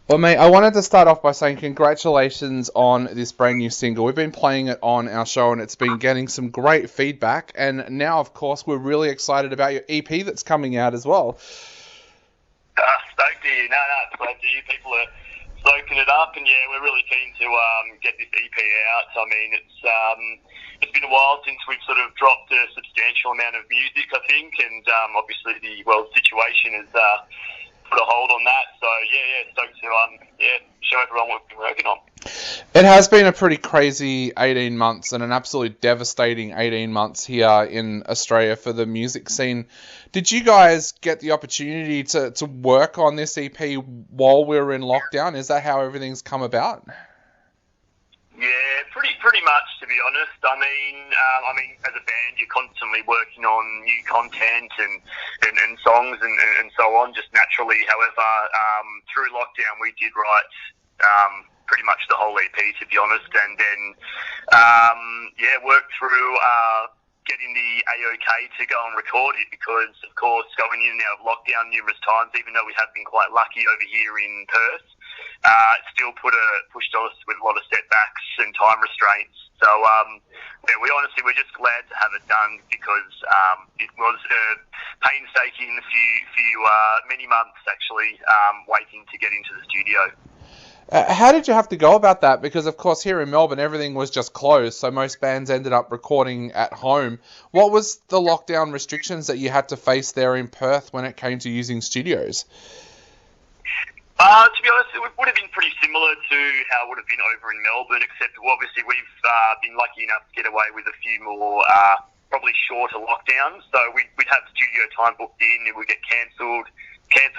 Well, mate, I wanted to start off by saying congratulations on this brand new single. We've been playing it on our show and it's been getting some great feedback. And now, of course, we're really excited about your EP that's coming out as well. Stoked to you. No, it's glad to you. People are soaking it up, and yeah, we're really keen to get this EP out. I mean, it's been a while since we've sort of dropped a substantial amount of music, I think, and obviously the world situation has put a hold on that. So yeah, stoked to show everyone what we've been working on. It has been a pretty crazy 18 months and an absolutely devastating 18 months here in Australia for the music scene. Did you guys get the opportunity to work on this EP while we were in lockdown? Is that how everything's come about? Yeah, pretty much, to be honest. I mean, as a band, you're constantly working on new content and songs and so on, just naturally. However, through lockdown, we did write pretty much the whole EP, to be honest, and then worked through getting the AOK to go and record it, because, of course, going in and out of lockdown numerous times, even though we have been quite lucky over here in Perth, it still pushed us with a lot of setbacks and time restraints. So, we honestly were just glad to have it done, because it was painstaking many months, actually, waiting to get into the studio. How did you have to go about that? Because, of course, here in Melbourne, everything was just closed, so most bands ended up recording at home. What was the lockdown restrictions that you had to face there in Perth when it came to using studios? To be honest, it would have been pretty similar to how it would have been over in Melbourne, except obviously we've been lucky enough to get away with a few more probably shorter lockdowns. So we'd have studio time booked in, it would get cancelled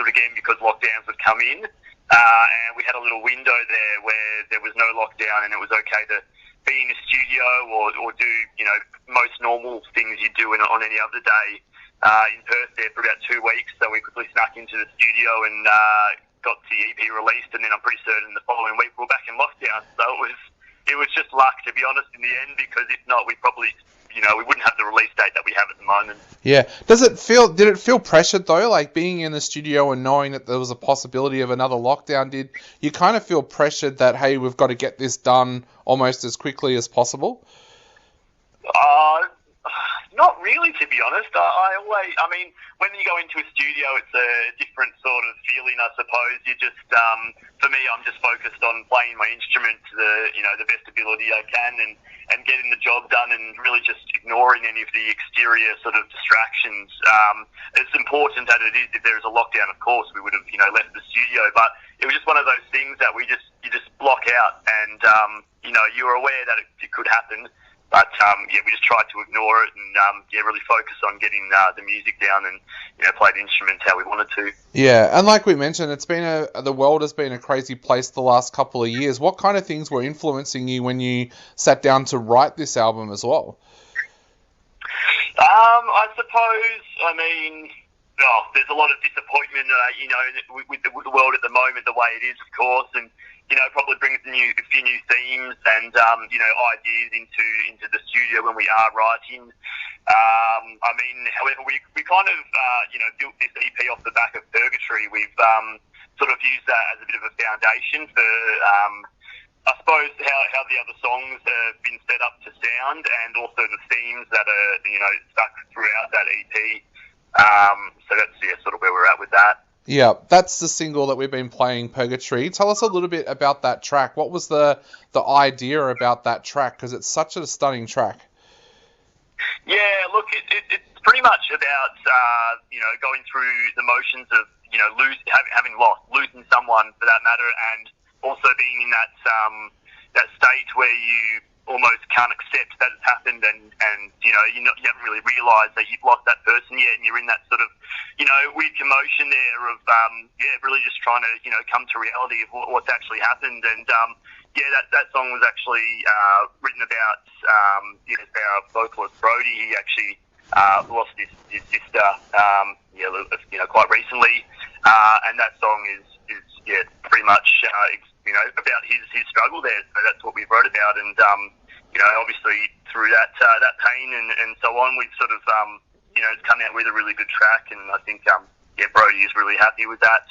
again because lockdowns would come in. And we had a little window there where there was no lockdown and it was okay to be in a studio or do, most normal things you do on any other day in Perth there for about 2 weeks. So we quickly snuck into the studio and got the EP released, and then I'm pretty certain the following week we're back in lockdown. So it was just luck, to be honest, in the end, because if not, we probably we wouldn't have the release date that we have at the moment. Yeah. Did it feel pressured though, like being in the studio and knowing that there was a possibility of another lockdown? Did you kind of feel pressured that, hey, we've got to get this done almost as quickly as possible? Not really, to be honest. I mean, when you go into a studio, it's a different sort of feeling, I suppose. You just, for me, I'm just focused on playing my instrument to the best ability I can and getting the job done, and really just ignoring any of the exterior sort of distractions. As important as it is, if there is a lockdown, of course, we would have, left the studio, but it was just one of those things that you just block out, and, you're aware that it could happen. But, we just tried to ignore it and, really focus on getting the music down and, play the instruments how we wanted to. Yeah, and like we mentioned, the world has been a crazy place the last couple of years. What kind of things were influencing you when you sat down to write this album as well? I suppose, there's a lot of disappointment, with the world at the moment, the way it is, of course, and, probably brings a few new themes and, ideas into the studio when we are writing. However, we kind of, built this EP off the back of Purgatory. We've sort of used that as a bit of a foundation for, I suppose, how the other songs have been set up to sound, and also the themes that are, stuck throughout that EP. So that's sort of where we're at with that. Yeah, that's the single that we've been playing, Purgatory. Tell us a little bit about that track. What was the idea about that track? Because it's such a stunning track. Yeah, look, it's pretty much about, going through the motions of, having lost, losing someone for that matter, and also being in that state where you almost can't accept that it's happened, and you haven't really realised that you've lost that person yet, and you're in that sort of, weird commotion there of, really just trying to, come to reality of what's actually happened. And, that song was actually written about, our vocalist Brody. He actually lost his sister, quite recently, and that song is pretty much, about his struggle there. So that's what we wrote about, and obviously through that pain and so on, we've sort of it's come out with a really good track, and I think Brody is really happy with that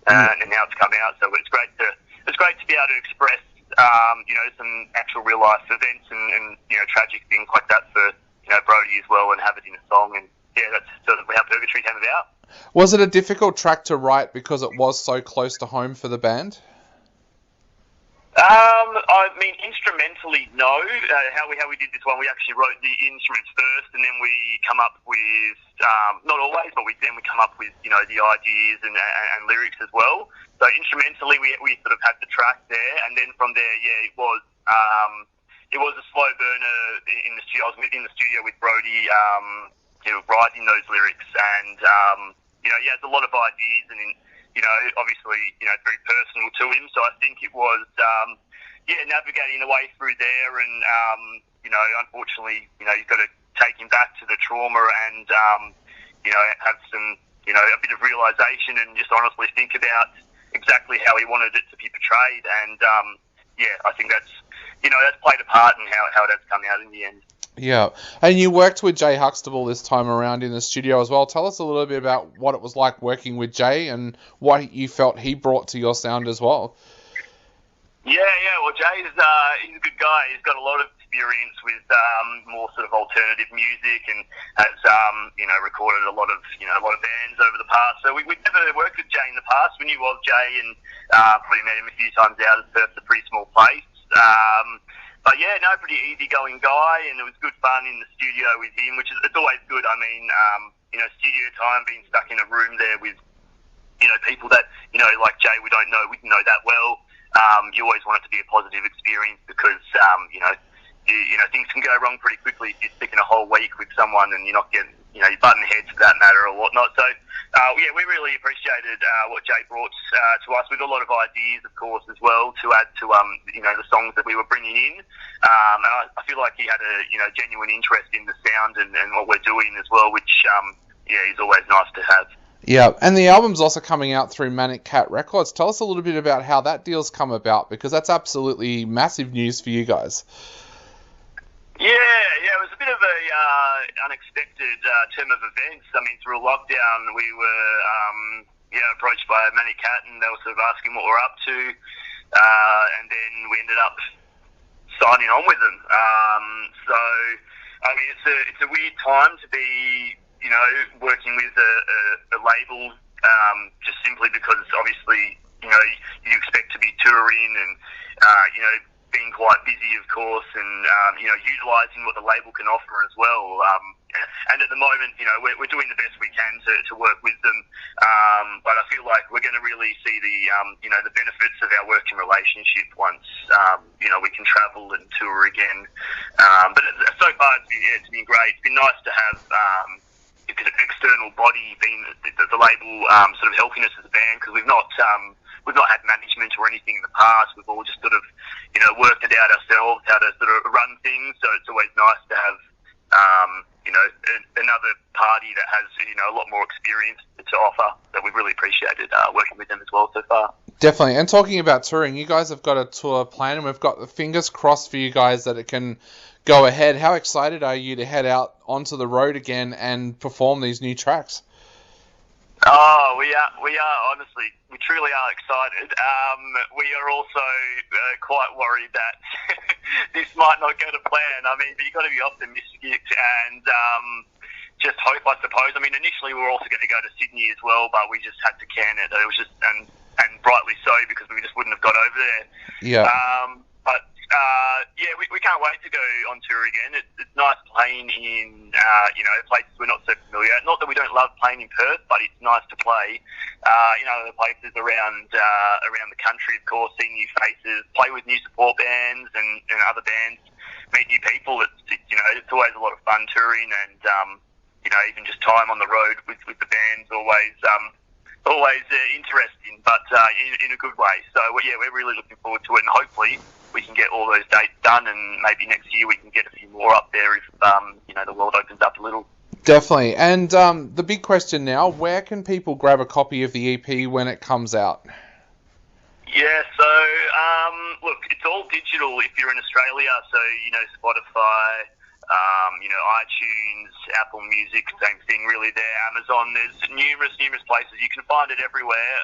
and now it's come out. So it's great to be able to express, some actual real life events and tragic things like that for Brody as well, and have it in a song. And that's sort of how Purgatory came about. Was it a difficult track to write because it was so close to home for the band? I mean, instrumentally, no. How we did this one, we actually wrote the instruments first, and then we come up with, not always, but then we come up with, the ideas and lyrics as well. So instrumentally, we sort of had the track there, and then from there, it was a slow burner in the studio. I was in the studio with Brody, writing those lyrics, and he has a lot of ideas, and obviously, it's very personal to him. So I think it was, navigating the way through there, and unfortunately, you've got to take him back to the trauma and have some, a bit of realization, and just honestly think about exactly how he wanted it to be portrayed. And I think that's played a part in how that's come out in the end. Yeah, and you worked with Jay Huxtable this time around in the studio as well. Tell us a little bit about what it was like working with Jay and what you felt he brought to your sound as well. Yeah. Well, Jay's he's a good guy. He's got a lot of experience with more sort of alternative music, and has recorded a lot of bands over the past. So we'd never worked with Jay in the past. We knew of Jay and probably met him a few times out. It's a pretty small place. But pretty easygoing guy, and it was good fun in the studio with him, which is, it's always good. I mean, studio time, being stuck in a room there with, people that, like Jay, we didn't know that well. You always want it to be a positive experience, because, things can go wrong pretty quickly if you're sticking a whole week with someone and you're not getting, you're butting heads for that matter or whatnot. So, we really appreciated what Jay brought to us, with a lot of ideas, of course, as well, to add to, the songs that we were bringing in. And I feel like he had a, genuine interest in the sound and what we're doing as well, which, is always nice to have. Yeah, and the album's also coming out through Manic Cat Records. Tell us a little bit about how that deal's come about, because that's absolutely massive news for you guys. Yeah, it was a bit of a unexpected turn of events. I mean, through a lockdown, we were approached by Manic Cat, and they were sort of asking what we're up to, and then we ended up signing on with them. So, I mean, it's a weird time to be, working with a label, just simply because obviously, you expect to be touring and, being quite busy, of course, and, utilising what the label can offer as well. And at the moment, we're doing the best we can to work with them. But I feel like we're going to really see the benefits of our working relationship once, we can travel and tour again. But so far, it's been great. It's been nice to have an external body being the label sort of helping us as a band, because we've not had management or anything in the past. We've all just sort of, worked it out ourselves, how to sort of run things. So it's always nice to have, another party that has, a lot more experience to offer. So we've really appreciated working with them as well so far. Definitely. And talking about touring, you guys have got a tour plan, and we've got the fingers crossed for you guys that it can go ahead. How excited are you to head out onto the road again and perform these new tracks? Oh, we are honestly, we truly are excited. We are also quite worried that this might not go to plan. I mean, but you've got to be optimistic and just hope, I suppose. I mean, initially we were also going to go to Sydney as well, but we just had to can it. It was just, and rightly so, because we just wouldn't have got over there. Yeah. We can't wait to go on tour again. It's nice playing in, places we're not so familiar. Not that we don't love playing in Perth, but it's nice to play, the places around the country, of course, see new faces, play with new support bands and other bands, meet new people. It's always a lot of fun touring, and, even just time on the road with the band's always interesting, but in a good way. So, we're really looking forward to it, and hopefully we can get all those dates done, and maybe next year we can get a few more up there if, the world opens up a little. Definitely. And the big question now, where can people grab a copy of the EP when it comes out? Yeah, so, look, it's all digital if you're in Australia, so, Spotify, iTunes, Apple Music, same thing really there. Amazon, there's numerous places. You can find it everywhere.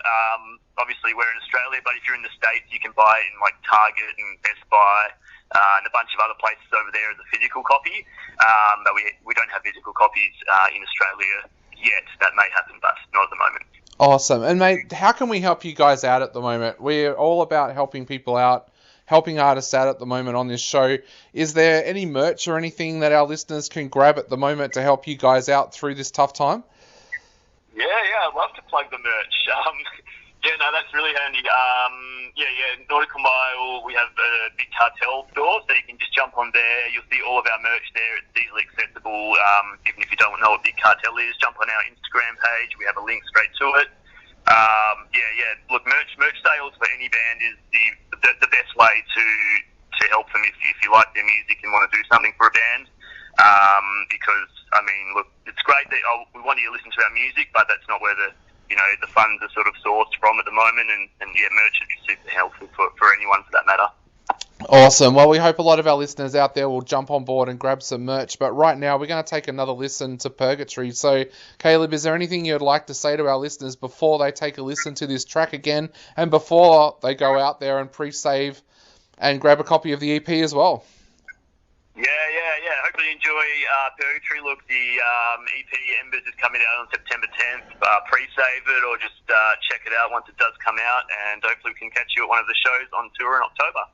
Obviously, we're in Australia, but if you're in the States, you can buy it in like Target and Best Buy and a bunch of other places over there as a physical copy. But we don't have physical copies in Australia yet. That may happen, but not at the moment. Awesome. And mate, how can we help you guys out at the moment? We're all about helping people out, helping artists out at the moment on this show. Is there any merch or anything that our listeners can grab at the moment to help you guys out through this tough time? Yeah, I'd love to plug the merch. That's really handy. Nautical Mile, we have a big cartel store, so you can just jump on there. You'll see all of our merch there. It's easily accessible. Even if you don't know what Big Cartel is, jump on our Instagram page. We have a link straight to it. Look, merch sales for any band is the best way to help them if you like their music and want to do something for a band. Because look, it's great that we want you to listen to our music, but that's not where the funds are sort of sourced from at the moment, and merch would be super helpful for anyone for that matter. Awesome. Well, we hope a lot of our listeners out there will jump on board and grab some merch. But right now, we're going to take another listen to Purgatory. So, Caleb, is there anything you'd like to say to our listeners before they take a listen to this track again and before they go out there and pre-save and grab a copy of the EP as well? Yeah. Hopefully you enjoy Purgatory. Look, the EP Embers is coming out on September 10th. Pre-save it or just check it out once it does come out. And hopefully we can catch you at one of the shows on tour in October.